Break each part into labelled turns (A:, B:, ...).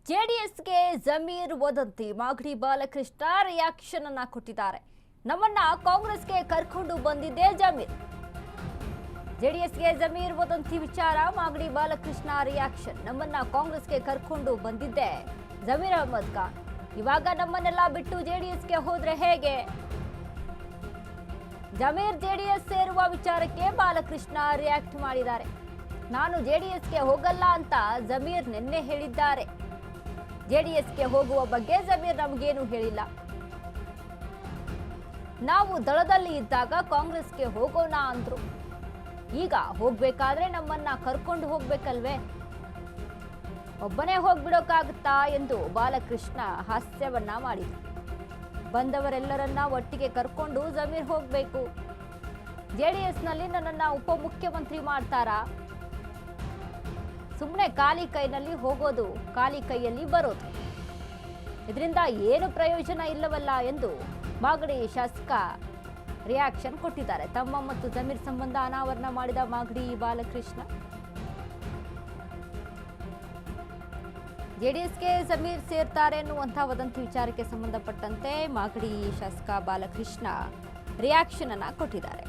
A: ಜೆಡಿಎಸ್ಗೆ ಜಮೀರ್ ವದಂತಿ ಮಾಗಡಿ ಬಾಲಕೃಷ್ಣ ರಿಯಾಕ್ಷನ್ ಅನ್ನ ಕೊಟ್ಟಿದ್ದಾರೆ. ನಮ್ಮನ್ನ ಕಾಂಗ್ರೆಸ್ಗೆ ಕರ್ಕೊಂಡು ಬಂದಿದ್ದೆ ಜಮೀರ್. ಜೆಡಿಎಸ್ಗೆ ಜಮೀರ್ ವದಂತಿ ವಿಚಾರ ಮಾಗಡಿ ಬಾಲಕೃಷ್ಣ ರಿಯಾಕ್ಷನ್. ನಮ್ಮನ್ನ ಕಾಂಗ್ರೆಸ್ಗೆ ಕರ್ಕೊಂಡು ಬಂದಿದ್ದೆ ಜಮೀರ್ ಅಹಮದ್ ಖಾನ್. ಇವಾಗ ನಮ್ಮನ್ನೆಲ್ಲ ಬಿಟ್ಟು ಜೆಡಿಎಸ್ಗೆ ಹೋದ್ರೆ ಹೇಗೆ? ಜಮೀರ್ ಜೆಡಿಎಸ್ ಸೇರುವ ವಿಚಾರಕ್ಕೆ ಬಾಲಕೃಷ್ಣ ರಿಯಾಕ್ಟ್ ಮಾಡಿದ್ದಾರೆ. ನಾನು ಜೆಡಿಎಸ್ಗೆ ಹೋಗಲ್ಲ ಅಂತ ಜಮೀರ್ ನಿನ್ನೆ ಹೇಳಿದ್ದಾರೆ. ಜೆಡಿಎಸ್ಗೆ ಹೋಗುವ ಬಗ್ಗೆ ಜಮೀರ್ ನಮಗೇನು ಹೇಳಿಲ್ಲ. ನಾವು ದಳದಲ್ಲಿ ಇದ್ದಾಗ ಕಾಂಗ್ರೆಸ್ಗೆ ಹೋಗೋಣ ಅಂದ್ರು. ಈಗ ಹೋಗ್ಬೇಕಾದ್ರೆ ನಮ್ಮನ್ನ ಕರ್ಕೊಂಡು ಹೋಗ್ಬೇಕಲ್ವೇ? ಒಬ್ಬನೇ ಹೋಗ್ಬಿಡೋಕ್ಕಾಗುತ್ತಾ ಎಂದು ಬಾಲಕೃಷ್ಣ ಹಾಸ್ಯವನ್ನ ಮಾಡಿದ್ರು. ಬಂದವರೆಲ್ಲರನ್ನ ಒಟ್ಟಿಗೆ ಕರ್ಕೊಂಡು ಜಮೀರ್ ಹೋಗ್ಬೇಕು. ಜೆಡಿಎಸ್ನಲ್ಲಿ ನನ್ನನ್ನ ಉಪಮುಖ್ಯಮಂತ್ರಿ ಮಾಡ್ತಾರಾ? ಸುಮ್ಮನೆ ಖಾಲಿ ಕೈನಲ್ಲಿ ಹೋಗೋದು, ಖಾಲಿ ಕೈಯಲ್ಲಿ ಬರೋದು, ಇದರಿಂದ ಏನು ಪ್ರಯೋಜನ ಇಲ್ಲವಲ್ಲ ಎಂದು ಮಾಗಡಿ ಶಾಸಕ ರಿಯಾಕ್ಷನ್ ಕೊಟ್ಟಿದ್ದಾರೆ. ತಮ್ಮ ಮತ್ತು ಜಮೀರ್ ಸಂಬಂಧ ಅನಾವರಣ ಮಾಡಿದ ಮಾಗಡಿ ಬಾಲಕೃಷ್ಣ. ಜೆಡಿಎಸ್ಗೆ ಜಮೀರ್ ಸೇರ್ತಾರೆ ಎನ್ನುವಂತಹ ವದಂತಿ ವಿಚಾರಕ್ಕೆ ಸಂಬಂಧಪಟ್ಟಂತೆ ಮಾಗಡಿ ಶಾಸಕ ಬಾಲಕೃಷ್ಣ ರಿಯಾಕ್ಷನ್ ಅನ್ನ ಕೊಟ್ಟಿದ್ದಾರೆ.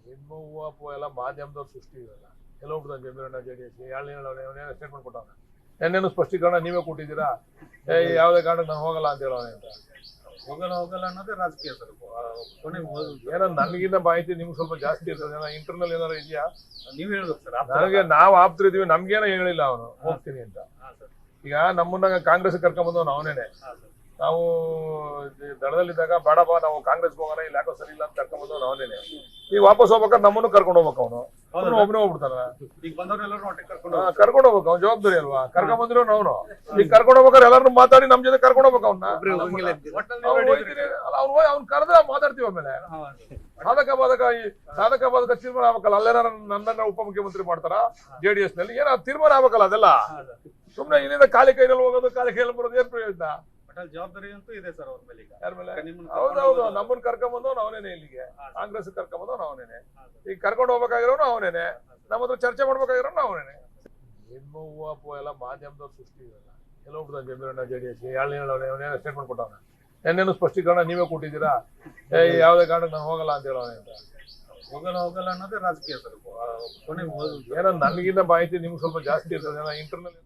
B: ಹೆಣ್ಣು ಹೂವು ಎಲ್ಲ ಮಾಧ್ಯಮದವ್ರು ಸೃಷ್ಟಿ ಇರಲ್ಲ. ಎಲ್ಲ ಹೋಗ್ಬಿಡ್ತಾನೆ ಜಮೀರಣ್ಣ ಜೆಡಿಎಸ್ ಏನೇನು ಸ್ಟೇಟ್ಮೆಂಟ್ ಕೊಟ್ಟವನ. ಏನೇನು ಸ್ಪಷ್ಟೀಕರಣ ನೀವೇ ಕೊಟ್ಟಿದ್ದೀರಾ? ಯಾವುದೇ ಕಾರಣಕ್ಕೆ ನಾನು ಹೋಗಲ್ಲ ಅಂತ ಹೇಳೋಣ ಅಂತ.
C: ಹೋಗಲ್ಲ ಅನ್ನೋದೇ ರಾಜಕೀಯ ಸರ್.
B: ಏನೋ ನನಗಿನ್ನ ಮಾಹಿತಿ ನಿಮ್ಗೆ ಸ್ವಲ್ಪ ಜಾಸ್ತಿ ಇರ್ತದೆ. ಇಂಟರ್ನಲ್ ಏನಾರು ಇದೆಯಾ?
C: ನೀವ್ ಹೇಳ್ಬೇಕು ಸರ್.
B: ನನಗೆ ನಾವು ಆಪ್ತರಿದೀವಿ, ನಮ್ಗೇನೋ ಹೇಳಿಲ್ಲ ಅವನು ಹೋಗ್ತೀನಿ ಅಂತ. ಈಗ ನಮ್ಮನ್ನ ಕಾಂಗ್ರೆಸ್ ಕರ್ಕೊಂಡ್ಬಂದವನು ಅವನೇನೆ. ನಾವು ದಳದಲ್ಲಿದ್ದಾಗ ಬೇಡಪ್ಪ ನಾವು ಕಾಂಗ್ರೆಸ್ ಹೋಗೋಣ, ಇಲ್ಲಿ ಯಾಕೋ ಸರಿ ಇಲ್ಲ ಅಂತ ಕರ್ಕೊಂಡ್ಬಂದವನು ಅವನೇನೆ. ಈಗ ವಾಪಸ್ ಹೋಗ್ಬೇಕಾದ್ರೆ ನಮ್ಮನ್ನು ಕರ್ಕೊಂಡು ಹೋಗ್ಬೇಕು. ಅವನು ಒಬ್ಬನೇ ಹೋಗ್ಬಿಡ್ತಾನ.
C: ಈಗ ಬಂದವರೆಲ್ಲರೂ
B: ಕರ್ಕೊಂಡು ಹೋಗ್ಬೇಕು. ಅವ್ನ ಜವಾಬ್ದಾರಿ ಅಲ್ವಾ? ಕರ್ಕೊಂಡ್ ನವನು ಈಗ ಕರ್ಕೊಂಡು ಹೋಗ್ಬೇಕಾದ್ರೆ ಎಲ್ಲರೂ ಮಾತಾಡಿ ನಮ್ ಜೊತೆ ಕರ್ಕೊಂಡು ಹೋಗ್ಬೇಕು. ಅವ್ನ ಅವ್ನು ಕರೆದ್ರೆ ಮಾತಾಡ್ತೀವಿ. ಆಮೇಲೆ ಸಾಧಕ ಬಾಧಕ ತೀರ್ಮಾನ ಆಗ್ಬೇಕಲ್ಲ. ಅಲ್ಲೇನ ನನ್ನ ಉಪಮುಖ್ಯಮಂತ್ರಿ ಮಾಡ್ತಾರ ಜೆಡಿಎಸ್ ನಲ್ಲಿ? ಏನ ತೀರ್ಮಾನ ಆಗ್ಬೇಕಲ್ಲ ಅದೆಲ್ಲ. ಸುಮ್ನೆ ಇಲ್ಲಿಂದ ಖಾಲಿ ಕೈಯಲ್ಲಿ ಹೋಗೋದು, ಖಾಲಿ ಕೈಯಲ್ಲಿ ಬರೋದು ಏನ್ ಪ್ರಯೋಜನ?
C: ಜವಾಬ್ದಾರಿ ಅಂತೂ ಇದೆ ಸರ್ ಅವ್ರ ಮೇಲೆ.
B: ಯಾರ ಮೇಲೆ? ಹೌದೌದು, ನಮ್ಮನ್ನ ಕರ್ಕೊಂಬಂದವನು ಅವನೇನೆ. ಇಲ್ಲಿಗೆ ಕಾಂಗ್ರೆಸ್ ಕರ್ಕೊಂಬಂದವನು ಅವನೇನೆ. ಈಗ ಕರ್ಕೊಂಡು ಹೋಗ್ಬೇಕಾಗಿರೋನು ಅವನೇನೆ. ನಮ್ಮ ಹತ್ರ ಚರ್ಚೆ ಮಾಡ್ಬೇಕಾಗಿರೋನು ಅವನೇನೆ. ಹೆಣ್ಣು ಹೂವು ಎಲ್ಲ ಮಾಧ್ಯಮದವ್ರು ಸೃಷ್ಟಿ ಇರಲ್ಲ. ಎಲ್ಲ ಹೋಗ್ಬಿಡ್ತಾನೆ ಜಮೀರಣ್ಣ ಜೆಡಿಎಸ್ ಏನೇನು ಸ್ಟೇಟ್ಮೆಂಟ್ ಕೊಟ್ಟವನ. ಏನೇನು ಸ್ಪಷ್ಟೀಕರಣ ನೀವೇ ಕೊಟ್ಟಿದ್ದೀರಾ? ಯಾವುದೇ ಕಾರಣಕ್ಕೆ ನಾನು ಹೋಗಲ್ಲ ಅಂತ ಹೇಳೋಣ ಅಂತ.
C: ಹೋಗಲ್ಲ ಅನ್ನೋದೇ ರಾಜಕೀಯ ಸರ್.
B: ಏನೋ ನನಗಿನ್ನ ಮಾಹಿತಿ ನಿಮ್ಗೆ ಸ್ವಲ್ಪ ಜಾಸ್ತಿ ಇರ್ತದೆ. ಇಂಟರ್ನಲ್